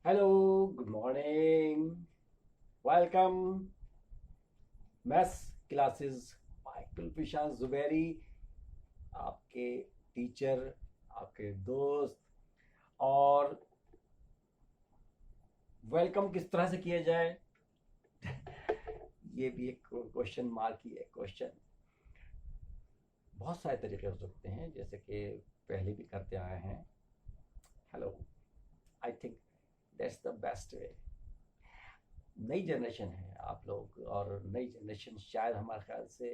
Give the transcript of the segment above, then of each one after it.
Hello, good morning. Welcome. Maths classes by Gulfishan Zubairi, आपके teacher, आपके दोस्त। और वेलकम किस तरह से किया जाए ये भी एक क्वेश्चन मार्क ही है। क्वेश्चन बहुत सारे तरीके हो सकते हैं, जैसे कि पहले भी करते आए हैं। Hello, I think that's the best way. नई जनरेशन है आप लोग, और नई जनरेशन शायद हमारे ख्याल से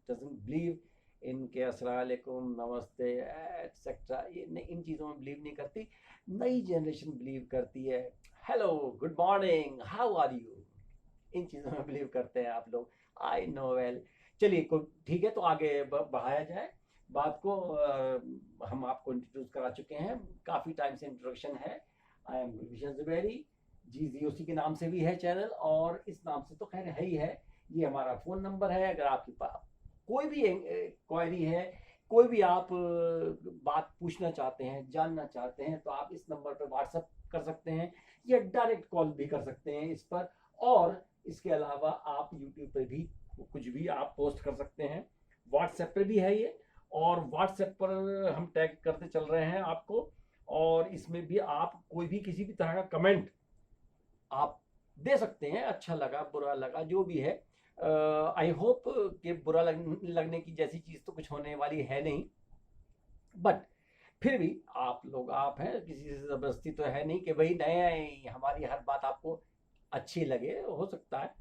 डजंट बिलीव इन के अस्सलाम वालेकुम, नमस्ते एटसेट्रा, ये इन चीज़ों में बिलीव नहीं करती। नई जनरेशन बिलीव करती है hello, good morning, how are you, इन चीज़ों में बिलीव करते हैं आप लोग। I know well. चलिए ठीक है, तो आगे बढ़ाया जाए बात को। हम आपको इंट्रोड्यूस करा चुके हैं, काफ़ी टाइम से इंट्रोडक्शन है। I am Gulshan Zubairi ji, GOC के नाम से भी है चैनल, और इस नाम से तो खैर है ही है। ये हमारा फ़ोन नंबर है। अगर आपके पास कोई भी क्वायरी है, कोई भी आप बात पूछना चाहते हैं, जानना चाहते हैं, तो आप इस नंबर पर व्हाट्सअप कर सकते हैं या डायरेक्ट कॉल भी कर सकते हैं इस पर। और इसके अलावा आप यूट्यूब पर भी कुछ भी आप पोस्ट कर सकते हैं। व्हाट्सएप पर भी है ये, और व्हाट्सएप पर हम टैग करते चल रहे हैं आपको। और इसमें भी आप कोई भी किसी भी तरह का कमेंट आप दे सकते हैं। अच्छा लगा, बुरा लगा, जो भी है। आई होप कि बुरा लगने की जैसी चीज़ तो कुछ होने वाली है नहीं, बट फिर भी आप लोग आप हैं, किसी से ज़बरदस्ती तो है नहीं कि भाई नए हमारी हर बात आपको अच्छी लगे, हो सकता है।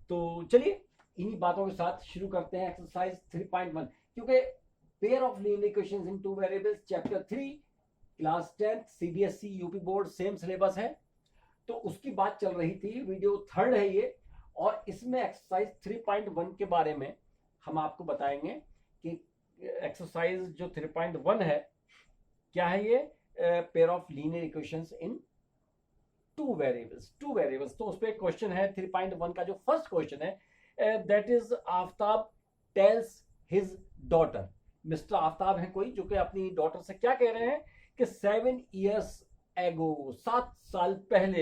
तो चलिए इन्हीं बातों के साथ शुरू करते हैं एक्सरसाइज 3.1, क्योंकि pair of linear equations in two variables chapter 3, class 10th CBSE UP board, same syllabus है। तो उसकी बात चल रही थी, वीडियो थर्ड है ये। और इसमें एक्सरसाइज 3.1 के बारे में हम आपको बताएंगे कि एक्सरसाइज जो 3.1 है क्या है ये। Pair of linear equations in two variables. तो उस पर क्वेश्चन है 3.1 का, जो फर्स्ट क्वेश्चन है that is Aftab tales his daughter. Mister Aftab है कोई, जो कि अपनी डॉटर से क्या कह रहे हैं कि 7 years एगो, 7 साल पहले,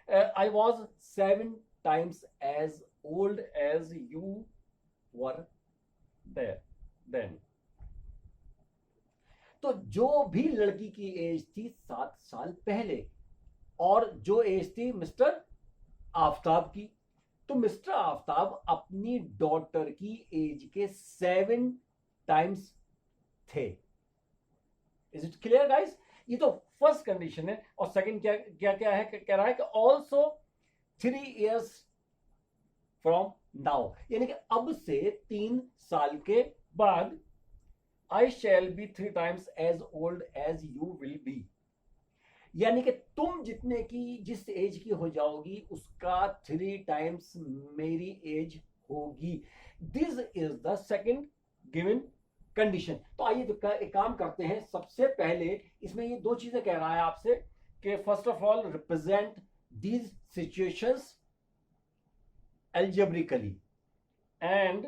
I was 7 times as old as you were there then. तो जो भी लड़की की एज थी 7 साल पहले, और जो एज थी मिस्टर आफ्ताब की, तो मिस्टर आफ्ताब अपनी डॉटर की एज के 7 times थे। Is it clear guys? ये तो फर्स्ट कंडीशन है। और सेकंड क्या क्या क्या है, कह रहा है कि ऑल्सो 3 years फ्रॉम नाउ, यानी कि अब से 3 साल के बाद, I shall be 3 times as old as you will be. यानी कि तुम जितने की जिस एज की हो जाओगी, उसका 3 times मेरी एज होगी। This is the second given condition. तो आइए तो एक काम करते हैं। सबसे पहले इसमें ये दो चीजें कह रहा है आपसे कि first of all represent these situations algebraically and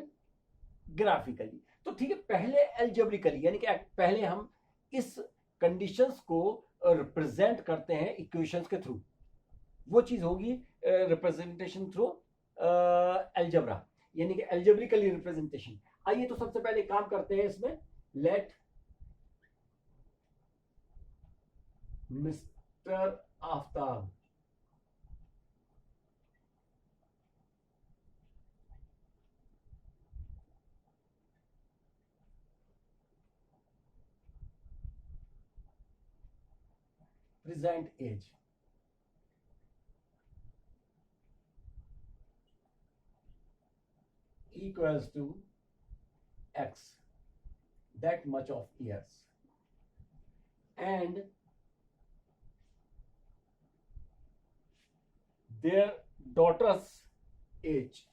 graphically. तो ठीक है, पहले एल्जेब्रिकली, यानी कि पहले हम इस कंडीशंस को रिप्रेजेंट करते हैं इक्वेशंस के थ्रू। वो चीज होगी रिप्रेजेंटेशन थ्रू एल्जेब्रा, यानी कि एल्जेब्रिकली रिप्रेजेंटेशन। आइए तो सबसे पहले काम करते हैं इसमें। Let mister Aftab present age equals to x, that much of years, and their daughter's age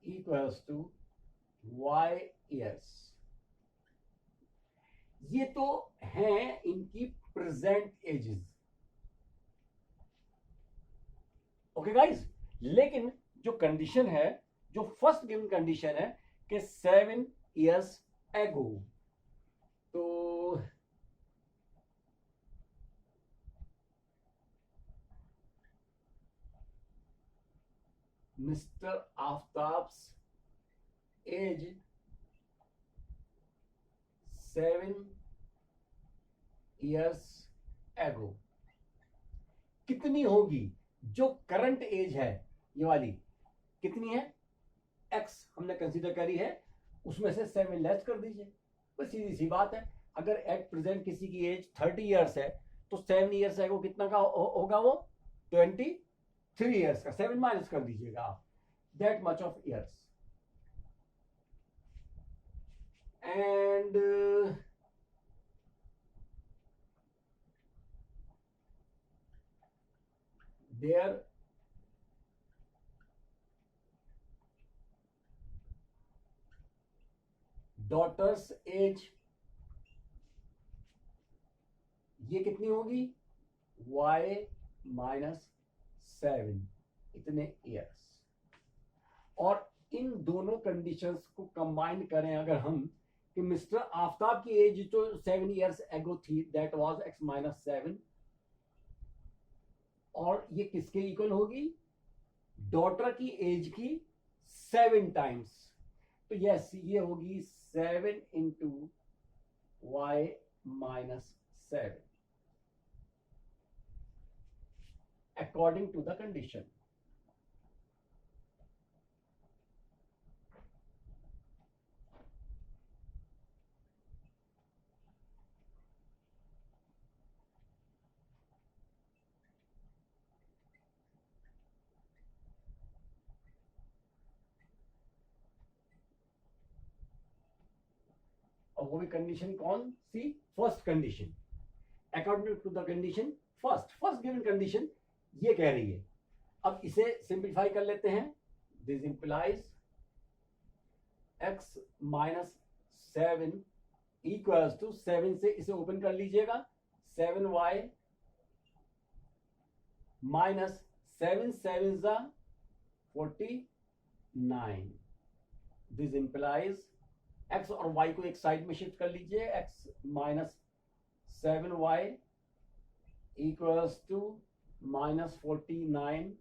equals to y years। ये तो हैं इनकी प्रेजेंट एजेस। ओके गाइस, लेकिन जो कंडीशन है, जो फर्स्ट गिवन कंडीशन है कि 7 years एगो, तो मिस्टर आफ्ताब्स एज 7 years एगो कितनी होगी? जो करंट एज है ये वाली कितनी है? एक्स हमने कंसीडर करी है, उसमें से 7 लेस कर दीजिए, बस सीधी सी बात है। अगर एट प्रेजेंट किसी की एज 30 years है तो 7 years है वो कितना का होगा? वो 23 years का। 7 माइनस कर दीजिएगा आप, that much of years. And there daughters as ये कितनी होगी? y -7 इतने ईयर्स। और इन दोनों कंडीशंस को कंबाइन करें अगर हम, कि मिस्टर आफ्ताब की एज जो 7 years एगो थी दैट वाज x -7, और ये किसके इक्वल होगी? डॉटर की एज की 7 टाइम्स। तो यस, ये होगी 7 into y -7 according to the condition. और वो भी कंडीशन कौन सी? First condition. According to the condition first given condition ये कह रही है। अब इसे सिंप्लीफाई कर लेते हैं। This implies x -7 equals to 7 से इसे ओपन कर लीजिएगा, 7y -7 7 49। दिस इंप्लाइज x और y को एक साइड में शिफ्ट कर लीजिए, x -7y equals to -49।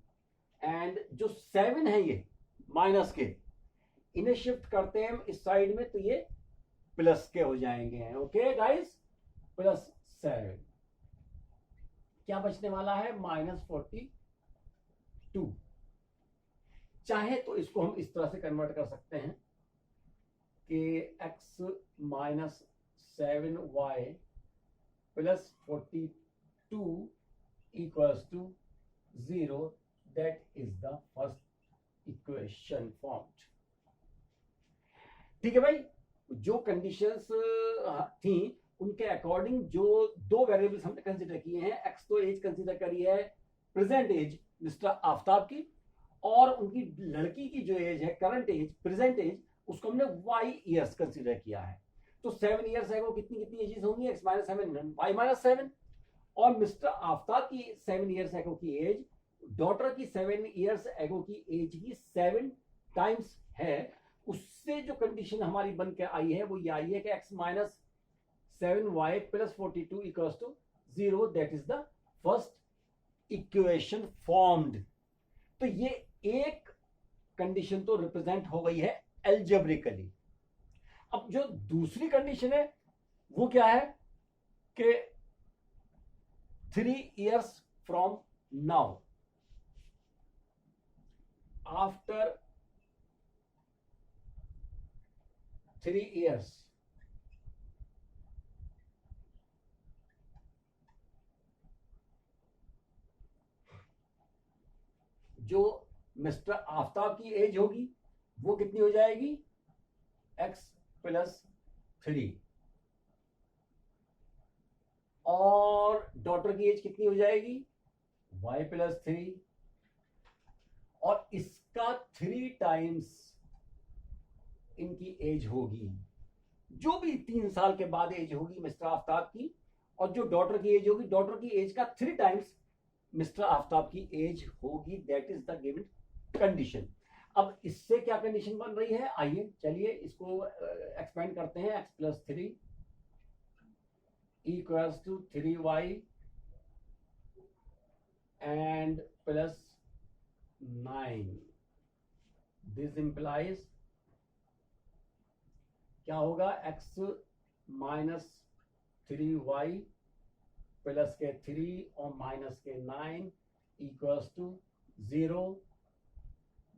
And जो 7 है ये माइनस के, इन्हें शिफ्ट करते हैं इस साइड में तो ये प्लस के हो जाएंगे। ओके गाइस, +7 क्या बचने वाला है? -42। चाहे तो इसको हम इस तरह से कन्वर्ट कर सकते हैं कि x -7y +42 equals to 0। that is the first equation formed। ठीक है भाई, जो कंडीशंस थी उनके अकॉर्डिंग जो दो वेरिएबल्स हमने कंसीडर किए हैं, x तो एज कंसीडर करी है प्रेजेंट एज मिस्टर आफ्ताब की, और उनकी लड़की की जो एज है करंट एज प्रेजेंट एज उसको हमने y years कंसीडर किया है। तो 7 years है वो कितनी एजेस होंगी? x -7 y -7। और मिस्टर आफ्ताब की 7 years एगो की एज डॉटर की 7 years एगो की एज की 7 टाइम्स है। उससे जो कंडीशन हमारी बन के आई है वो ये आई है कि x -7y +42 equals to 0। That is the first equation formed. तो ये एक कंडीशन तो रिप्रेजेंट हो गई है एल्जेब्रिकली। अब जो दूसरी कंडीशन है वो क्या है कि 3 years from now, after 3 years जो मिस्टर आफ्ताब की एज होगी वो कितनी हो जाएगी? x +3। और डॉटर की एज कितनी हो जाएगी? y +3। और इसका 3 टाइम्स इनकी एज होगी, जो भी 3 साल के बाद एज होगी मिस्टर आफ्ताब की, और जो डॉटर की एज होगी, डॉटर की एज का 3 टाइम्स मिस्टर आफ्ताब की एज होगी, that is the given condition. अब इससे क्या कंडीशन बन रही है, आइए चलिए इसको एक्सपेंड करते हैं। x plus 3 equals to 3y and plus 9। This implies क्या होगा, x माइनस 3y प्लस के 3 और माइनस के 9 equals to 0।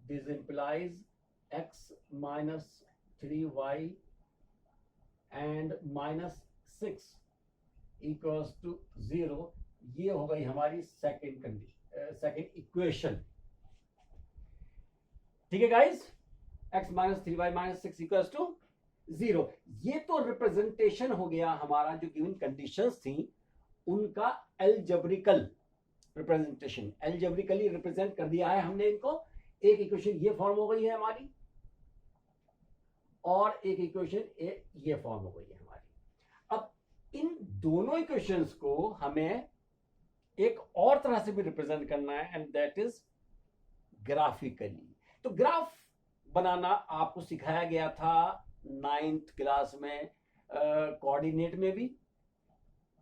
This implies x minus 3y and minus 6 equals to 0। ये हो गई हमारी सेकेंड कंडीशन, सेकेंड इक्वेशन। ठीक है guys, x minus 3y minus 6 equals to 0। ये तो रिप्रेजेंटेशन हो गया हमारा, जो गिवन कंडीशंस थी उनका एल्जेब्रिकल रिप्रेजेंटेशन, एल्जेब्रिकली रिप्रेजेंट कर दिया है हमने इनको। एक इक्वेशन ये फॉर्म हो गई है हमारी, और एक इक्वेशन ये फॉर्म हो गई है हमारी। अब इन दोनों इक्वेशंस को हमें एक और तरह से भी रिप्रेजेंट करना है, एंड दैट इज ग्राफिकली। तो ग्राफ बनाना आपको सिखाया गया था 9th क्लास में, कोऑर्डिनेट में भी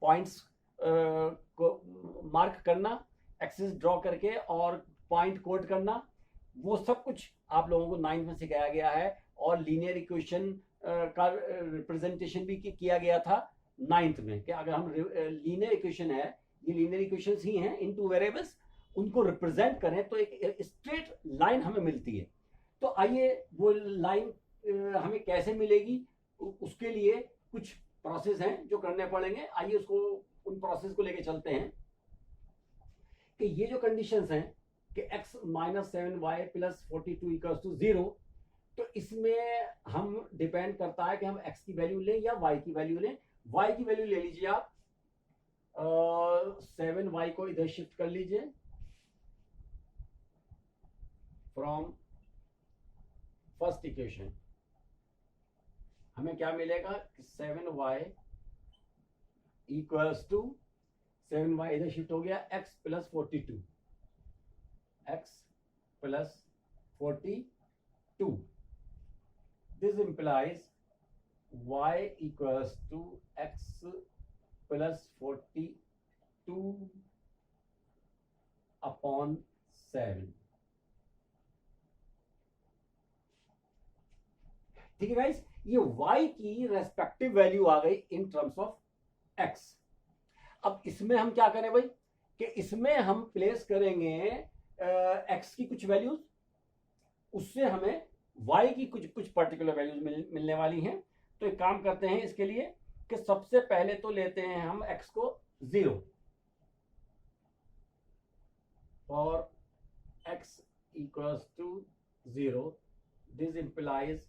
पॉइंट्स को मार्क करना, एक्सिस ड्रॉ करके और पॉइंट कोड करना, वो सब कुछ आप लोगों को 9th में सिखाया गया है। और लीनियर इक्वेशन का रिप्रेजेंटेशन भी किया गया था 9th में, कि अगर हम लीनियर इक्वेशन है, ये लीनियर इक्वेशंस ही हैं इन टू वेरिएबल्स, उनको रिप्रेजेंट करें तो एक स्ट्रेट लाइन हमें मिलती है। तो आइए वो लाइन हमें कैसे मिलेगी, उसके लिए कुछ प्रोसेस हैं जो करने पड़ेंगे। आइए उसको, उन प्रोसेस को लेके चलते हैं। कि ये जो कंडीशंस हैं कि x minus 7y plus 42 equals to 0, तो इसमें हम डिपेंड करता है कि हम x की वैल्यू लें या y की वैल्यू लें। y की वैल्यू ले लीजिए आप, 7y को इधर शिफ्ट कर लीजिए फ्रॉम फर्स्ट इक्वेशन। हमें क्या मिलेगा, 7y इक्वल्स टू 7y इधर शिफ्ट हो गया, x plus 42, x plus 42। This implies y equals to x plus 42 upon 7। ठीक है गाइस, ये y की रेस्पेक्टिव वैल्यू आ गई इन टर्म्स ऑफ x। अब इसमें हम क्या करें भाई, कि इसमें हम प्लेस करेंगे x की कुछ वैल्यूज, उससे हमें y की कुछ पर्टिकुलर वैल्यूज मिलने वाली हैं। तो एक काम करते हैं इसके लिए, कि सबसे पहले तो लेते हैं हम x को 0 for x equals to 0। This implies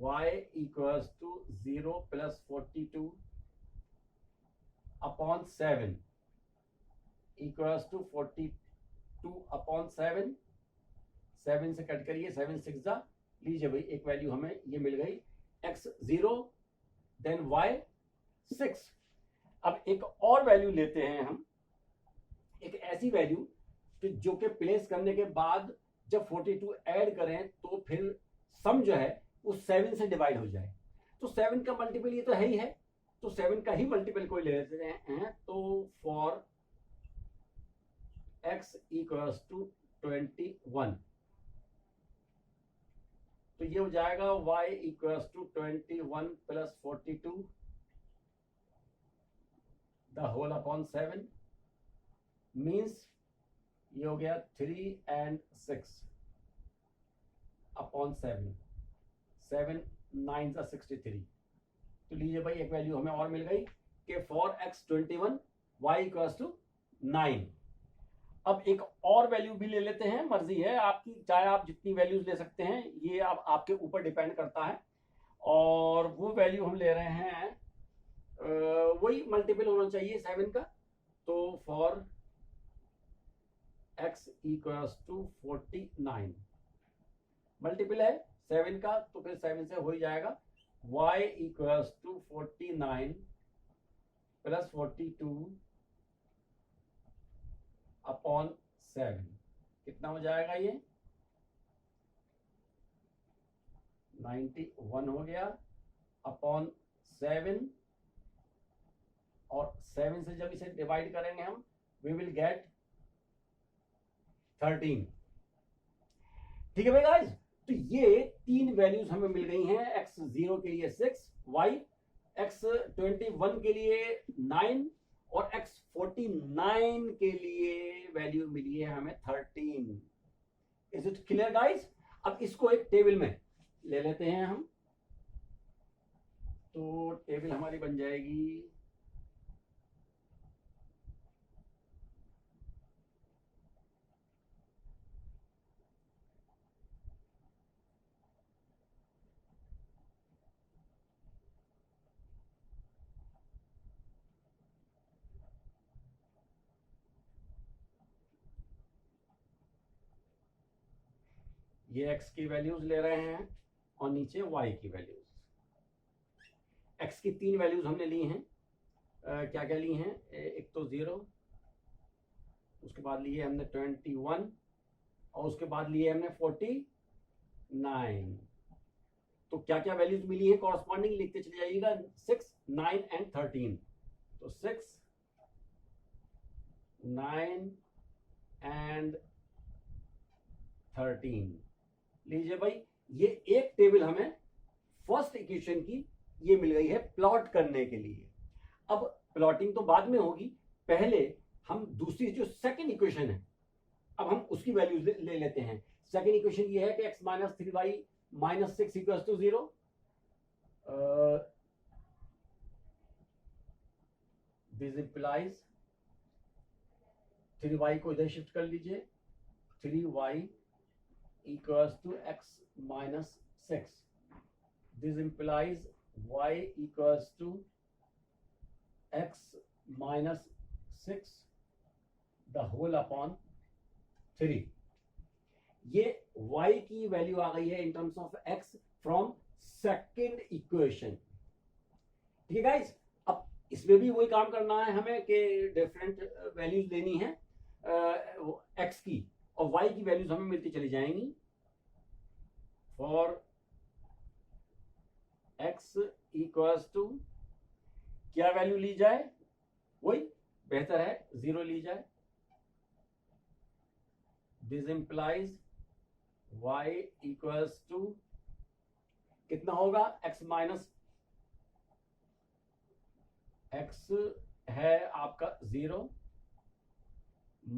y equals to 0 plus 42 upon 7 equals to 42 upon 7। 7 से कट करिए, 7 6 जा, लीजिए भाई एक वैल्यू हमें ये मिल गई, x 0 देन y 6। अब एक और वैल्यू लेते हैं हम, एक ऐसी वैल्यू जो कि प्लेस करने के बाद जब 42 ऐड करें तो फिर सम जो है वो 7 से डिवाइड हो जाए। तो 7 का मल्टीपल ये तो है ही है, तो 7 का ही मल्टीपल कोई ले लेते हैं। तो फॉर x इक्वल्स टू 21, तो ये हो जाएगा y equals to 21 plus 42 the whole upon 7, means ये हो गया 3 and 6 अपॉन 7, 7 9 63। तो लीजिए भाई एक वैल्यू हमें और मिल गई कि for x 21 y equals to 9। अब एक और वैल्यू भी ले लेते हैं, मर्जी है आपकी, चाहे आप जितनी वैल्यूज ले सकते हैं, ये अब आपके ऊपर डिपेंड करता है। और वो वैल्यू हम ले रहे हैं, वही मल्टीपल होना चाहिए 7 का। तो for x equals to 49, multiple है 7 का, तो फिर 7 से हो ही जाएगा। y equals to 49 plus 42 upon 7 कितना हो जाएगा ये 91 हो गया अपॉन 7 और 7 से जब इसे डिवाइड करेंगे हम वी विल गेट 13। ठीक है भाई गाइस, तो ये तीन वैल्यूज हमें मिल गई हैं। x0 के लिए 6, y x21 के लिए 9 और x49 के लिए वैल्यू मिली है हमें 13। Is it clear guys? अब इसको एक टेबल में ले लेते हैं हम, तो टेबल हमारी बन जाएगी ये x की वैल्यूज ले रहे हैं और नीचे y की वैल्यूज। x की तीन वैल्यूज हमने ली हैं, क्या क्या ली हैं, एक तो 0, उसके बाद लिए हमने 21 और उसके बाद लिए हमने 49। तो क्या क्या वैल्यूज मिली है कॉरस्पॉन्डिंग लिखते चले जाइएगा, 6, 9 एंड 13। तो 6, 9 एंड 13 लीजिए भाई। ये एक टेबल हमें फर्स्ट इक्वेशन की ये मिल गई है प्लॉट करने के लिए। अब प्लॉटिंग तो बाद में होगी, पहले हम दूसरी जो सेकंड इक्वेशन है अब हम उसकी वैल्यूज ले लेते हैं। सेकंड इक्वेशन ये है कि x minus 3y minus 6 equals to 0। This implies 3y को इधर शिफ्ट कर लीजिए, 3y equals to x minus 6. This implies y equals to x minus 6 the whole upon 3. ये y की वैल्यू आ गई है in terms of x from second equation. ठीक है गाइस, अब इसमें भी वही काम करना है हमें कि डिफरेंट वैल्यूज लेनी है x की और y की वैल्यूज हमें मिलती चली जाएंगी। फॉर x इक्वल्स टू क्या वैल्यू ली जाए, वही बेहतर है 0 ली जाए। This implies y equals to कितना होगा, x माइनस x है आपका 0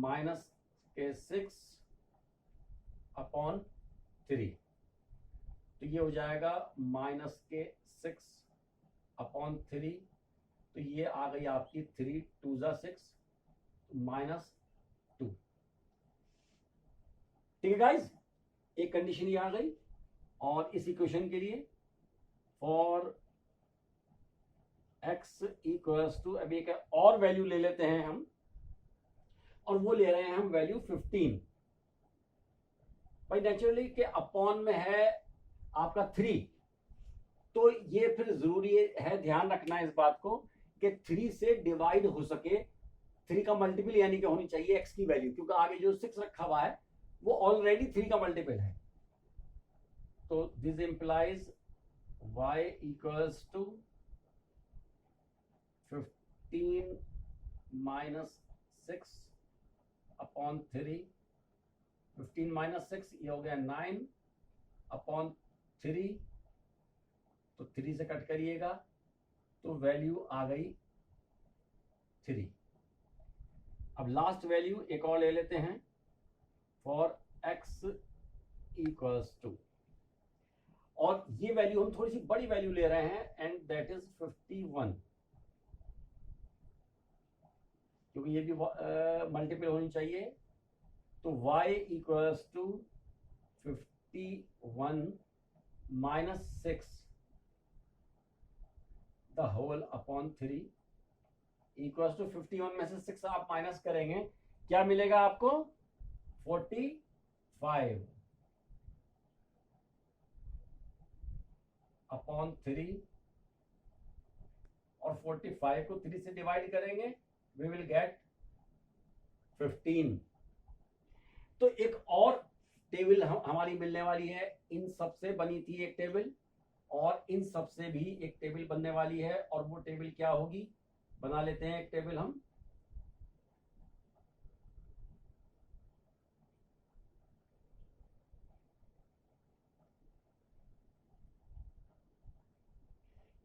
माइनस के 6 अपॉन 3, तो ये हो जाएगा माइनस के 6 अपॉन 3, तो ये आ गई आपकी 3 2 जा 6 माइनस 2। ठीक है गाइस, एक कंडीशन ये आ गई। और इस इक्वेशन के लिए फॉर x इक्वल्स टू, अभी एक और वैल्यू ले लेते हैं हम, और वो ले रहे हैं हम वैल्यू 15। भाई नेचुरली के अपॉन में है आपका 3, तो ये फिर जरूरी है ध्यान रखना इस बात को कि 3 से डिवाइड हो सके, 3 का मल्टीपल यानी कि होनी चाहिए x की वैल्यू, क्योंकि आगे जो 6 रखा हुआ है वो ऑलरेडी 3 का मल्टीपल है। तो this implies y equals to 15 minus 6 upon 3, 15 minus 6 ये हो गया 9 अपॉन 3, तो 3 से कट करिएगा तो वैल्यू आ गई 3। अब लास्ट वैल्यू एक और ले लेते हैं फॉर x इक्वल्स टू, और ये वैल्यू हम थोड़ी सी बड़ी वैल्यू ले रहे हैं एंड दैट इज 51, क्योंकि ये भी मल्टीपल होनी चाहिए। तो y equals to 51 minus 6 the whole upon 3 equals to 51 में से 6 आप माइनस करेंगे, क्या मिलेगा आपको 45 अपॉन 3, और 45 को 3 से डिवाइड करेंगे वी विल गेट 15। तो एक और टेबल हमारी मिलने वाली है, इन सब से बनी थी एक टेबल, और इन सब से भी एक टेबल बनने वाली है, और वो टेबल क्या होगी, बना लेते हैं एक टेबल हम।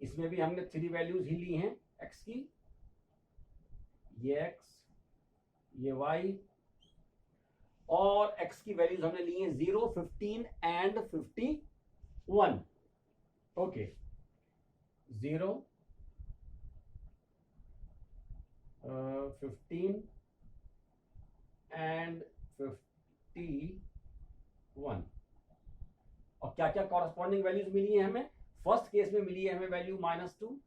इसमें भी हमने 3 वैल्यूज ही ली हैं x की, ये x, ये y, और x की वैल्यूज हमने ली हैं 0, 15 एंड 51। Okay, 0, 15 and 51। और क्या क्या कॉरस्पॉन्डिंग वैल्यूज मिली है हमें? फर्स्ट केस में मिली है हमें वैल्यू -2,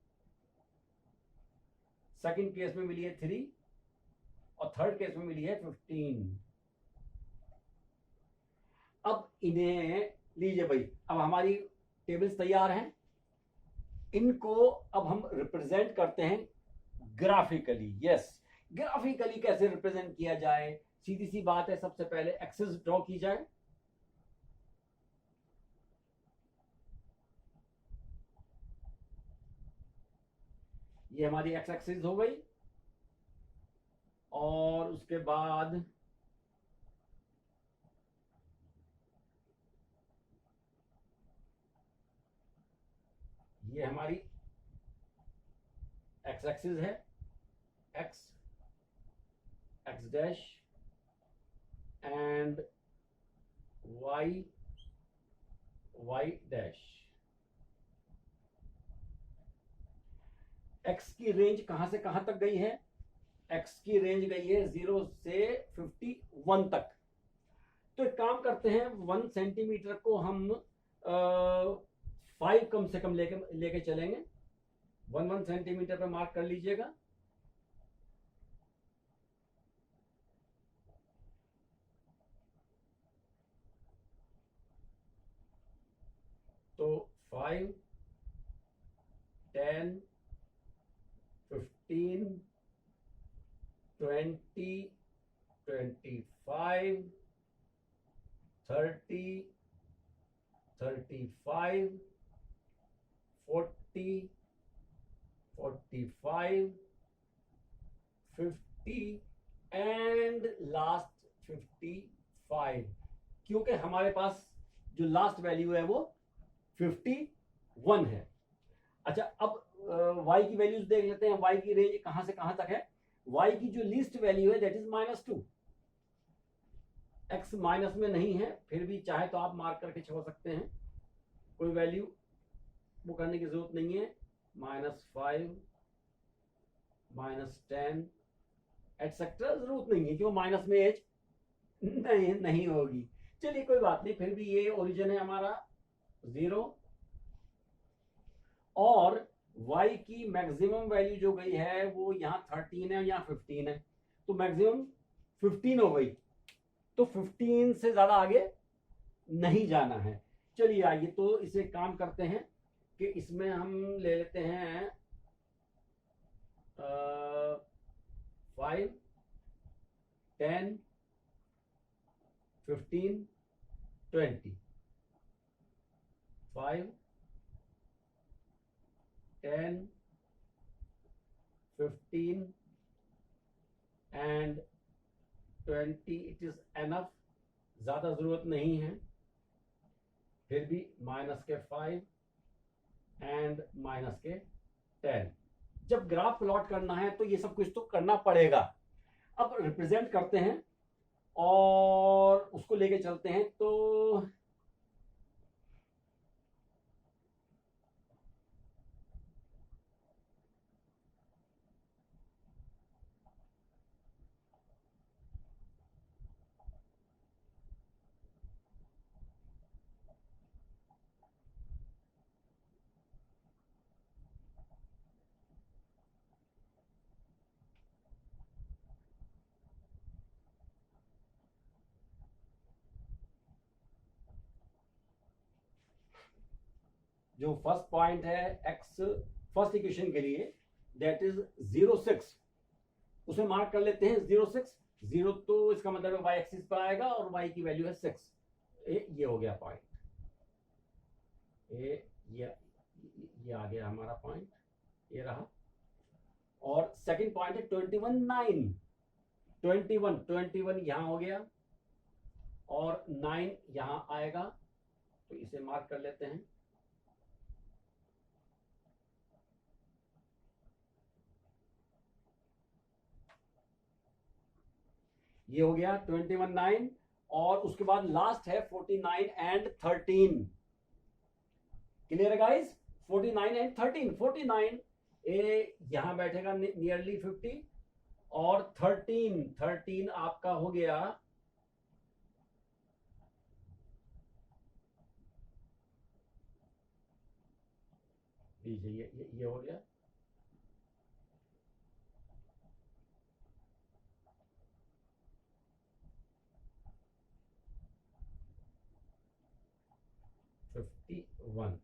सेकंड केस में मिली है 3, और थर्ड केस में मिली है 15। अब इन्हें लीजिए भाई, अब हमारी टेबल्स तैयार हैं, इनको अब हम रिप्रेजेंट करते हैं ग्राफिकली। यस, ग्राफिकली कैसे रिप्रेजेंट किया जाए? सीधी सी बात है, सबसे पहले एक्सिस ड्रॉ की जाए। ये हमारी एक्स एक्सिस हो गई, और उसके बाद ये हमारी एक्स एक्सिस है, x, x dash, and y, y dash. X की रेंज कहां से कहां तक गई है? एक्स की रेंज गई है 0 से 51 तक। तो एक काम करते हैं, 1 सेंटीमीटर को हम 5 कम से कम लेके चलेंगे। 1 सेंटीमीटर पे मार्क कर लीजिएगा। तो 5, 10, 15, 20, 25, 30, 35, 40, 45, 50 एंड लास्ट 55, क्योंकि हमारे पास जो लास्ट वैल्यू है वो 51 है। अच्छा, अब y की वैल्यूज देख लेते हैं, y की रेंज कहां से कहां तक है। y की जो लीस्ट वैल्यू है दैट इज -2। x माइनस में नहीं है, फिर भी चाहे तो आप मार्क करके छोड़ सकते हैं, कोई वैल्यू वो करने की जरूरत नहीं है। -5, -10 एटसेट्रा, जरूरत नहीं है, क्यों माइनस में एज नहीं होगी। चलिए कोई बात नहीं, फिर भी ये ओरिजिन है हमारा 0, और y की मैक्सिमम वैल्यू जो गई है वो यहाँ 13 है, यहाँ 15 है, तो मैक्सिमम 15 हो गई, तो 15 से ज्यादा आगे नहीं जाना है। चलिए आइए, तो इसे काम करते हैं कि इसमें हम ले लेते हैं 5, 10, 15, 20, 5, 10, 15 एंड 20। इट इज एनफ, ज्यादा जरूरत नहीं है। फिर भी -5 एंड -10। जब ग्राफ प्लॉट करना है तो ये सब कुछ तो करना पड़ेगा। अब रिप्रेजेंट करते हैं और उसको लेके चलते हैं। तो जो फर्स्ट पॉइंट है एक्स, फर्स्ट इक्वेशन के लिए दैट इज 0, 6, उसे मार्क कर लेते हैं 0, 6। 0 तो इसका मतलब है वाई एक्सिस पर आएगा और वाई की वैल्यू है 6। ये हो गया पॉइंट ये आ गया हमारा पॉइंट, ये रहा। और सेकंड पॉइंट है 21 9, 21 यहां हो गया और 9 यहां आएगा, तो इसे मार्क कर लेते हैं। ये हो गया 21 9 और उसके बाद लास्ट है 49 एंड 13। क्लियर है गाइस? 49 एंड 13। 49 यहां बैठेगा नियरली 50 और 13 आपका हो गया ये हो गया 51।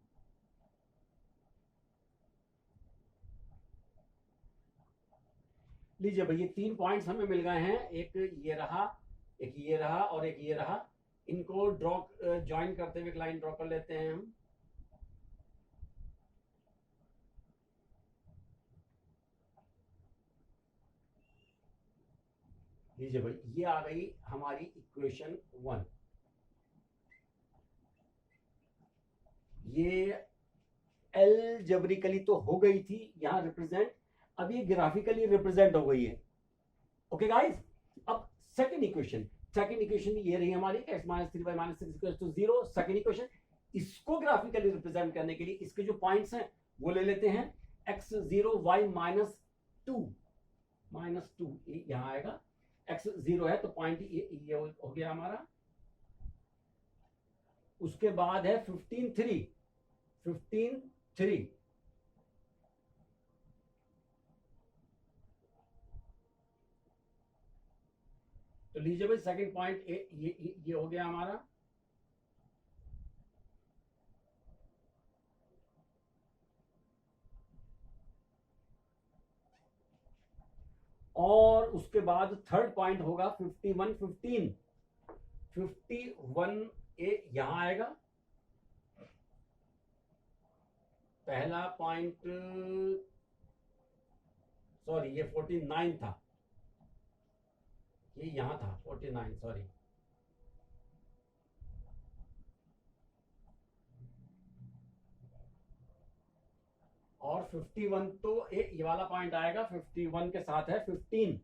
लीजिए भाई, ये 3 पॉइंट्स हमें मिल गए हैं, एक ये रहा, एक ये रहा और एक ये रहा। इनको ड्रॉ ज्वाइन करते हुए एक लाइन ड्रॉ कर लेते हैं हम। लीजिए भाई, ये आ गई हमारी इक्वेशन 1। ये एलजेब्रिकली तो हो गई थी यहां रिप्रेजेंट, अब ये ग्राफिकली रिप्रेजेंट हो गई है। ओके गाइस, अब सेकंड इक्वेशन ये रही हमारी x minus 3 y minus 6 equal to 0। Second equation, इसको ग्राफिकली रिप्रेजेंट करने के लिए इसके जो पॉइंट्स हैं वो ले लेते हैं। x0 y माइनस 2 यहां आएगा, x0 है तो पॉइंट ये हो गया हमारा। उसके बाद है 15 3 तो लीजिए भाई, सेकंड पॉइंट ये हो गया हमारा। और उसके बाद थर्ड पॉइंट होगा 51 ए यहां आएगा। पहला पॉइंट, सॉरी ये 49 था, ये यहां था 49, सॉरी। और 51 तो ये वाला पॉइंट आएगा, 51 के साथ है 15।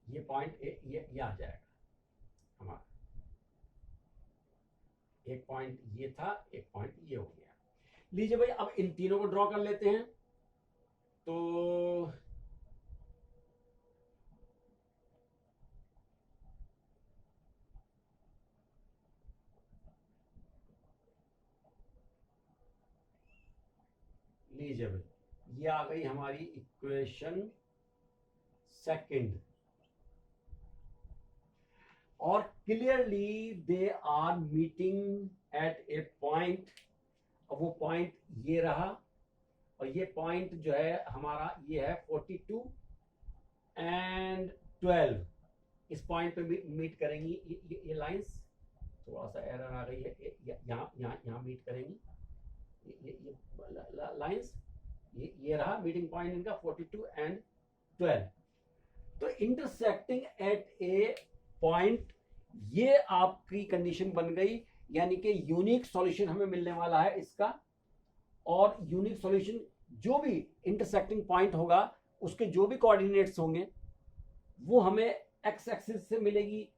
ये पॉइंट ये आ जाएगा हमारा। एक पॉइंट ये था, एक पॉइंट ये हो गया। लीजिए भाई, अब इन तीनों को ड्रॉ कर लेते हैं। तो लीजिए भाई, ये आ गई हमारी इक्वेशन सेकंड। और clearly they are meeting at a point. अब वो पॉइंट ये रहा और ये पॉइंट जो है हमारा ये है 42 एंड 12। इस पॉइंट पे मीट करेंगी ये लाइंस। थोड़ा सा एरर आ गई है, यहाँ मीट करेंगी ये लाइंस। ये रहा मीटिंग पॉइंट इनका 42 एंड 12। तो इंटरसेक्टिंग एट ए पॉइंट, ये आपकी कंडीशन बन गई, यानी कि यूनिक सॉल्यूशन हमें मिलने वाला है इसका। और यूनिक सॉल्यूशन जो भी इंटरसेक्टिंग पॉइंट होगा उसके जो भी कोऑर्डिनेट्स होंगे वो हमें एक्स एक्सिस से मिलेगी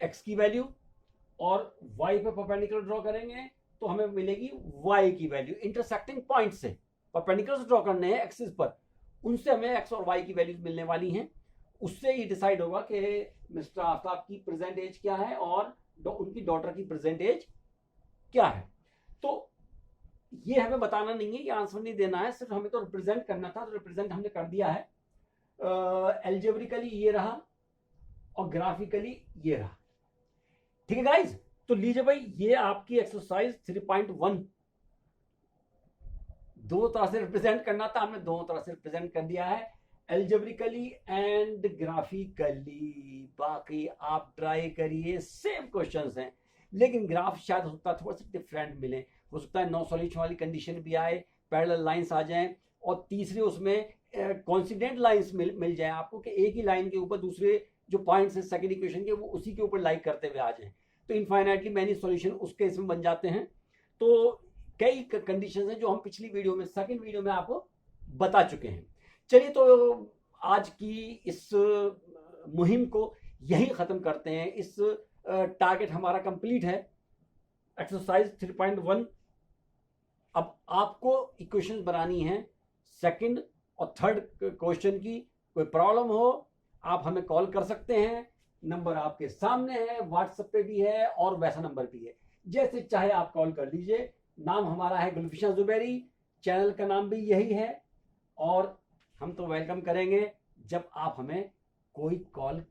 एक्स की वैल्यू, और वाई पे परपेंडिकुलर ड्रॉ करेंगे तो हमें मिलेगी वाई की वैल्यू। इंटरसेक्टिंग पॉइंट से परपेंडिकुलर ड्रॉ करने हैं एक्सिस पर, उनसे हमें एक्स और वाई की वैल्यूज मिलने वाली हैं। उससे ही डिसाइड होगा कि मिस्टर आफ्ताब की प्रेजेंट एज क्या है और उनकी डॉटर की प्रेजेंट एज क्या है। तो ये हमें बताना नहीं है, ये आंसर नहीं देना है, सिर्फ हमें तो रिप्रेजेंट करना था, तो रिप्रेजेंट हमने कर दिया है। एल्जेब्रिकली ये रहा और ग्राफिकली ये रहा। ठीक है गाइज, तो लीजिए भाई, ये आपकी एक्सरसाइज 3.1 दो तरह से रिप्रेजेंट करना था, हमने दोनों तरह से रिप्रेजेंट कर दिया है, एल्जेब्रिकली एंड ग्राफिकली। बाकी आप ट्राई करिए, सेम क्वेश्चंस हैं, लेकिन ग्राफ शायद हो सकता है थोड़ा सा डिफरेंट मिले, हो सकता है नो सॉल्यूशन वाली कंडीशन भी आए, पैरेलल लाइंस आ जाएं, और तीसरे उसमें कॉन्सिडेंट लाइंस मिल जाए आपको कि एक ही लाइन के ऊपर दूसरे जो पॉइंट्स हैं सेकंड इक्वेशन के वो उसी के ऊपर लाइक करते हुए आ जाएं, तो इनफाइनाइटली मैनी सॉल्यूशन उसके इसमें बन जाते हैं। तो कई कंडीशंस हैं जो हम पिछली वीडियो में, सेकंड वीडियो में आपको बता चुके हैं। चलिए, तो आज की इस मुहिम को यही ख़त्म करते हैं। इस टारगेट हमारा कंप्लीट है, एक्सरसाइज 3.1। अब आपको इक्वेशन बनानी है सेकंड और थर्ड क्वेश्चन की। कोई प्रॉब्लम हो आप हमें कॉल कर सकते हैं, नंबर आपके सामने है, व्हाट्सएप पे भी है और वैसा नंबर भी है, जैसे चाहे आप कॉल कर लीजिए। नाम हमारा है गुलफिशन जुबैरी, चैनल का नाम भी यही है, और हम तो वेलकम करेंगे जब आप हमें कोई कॉल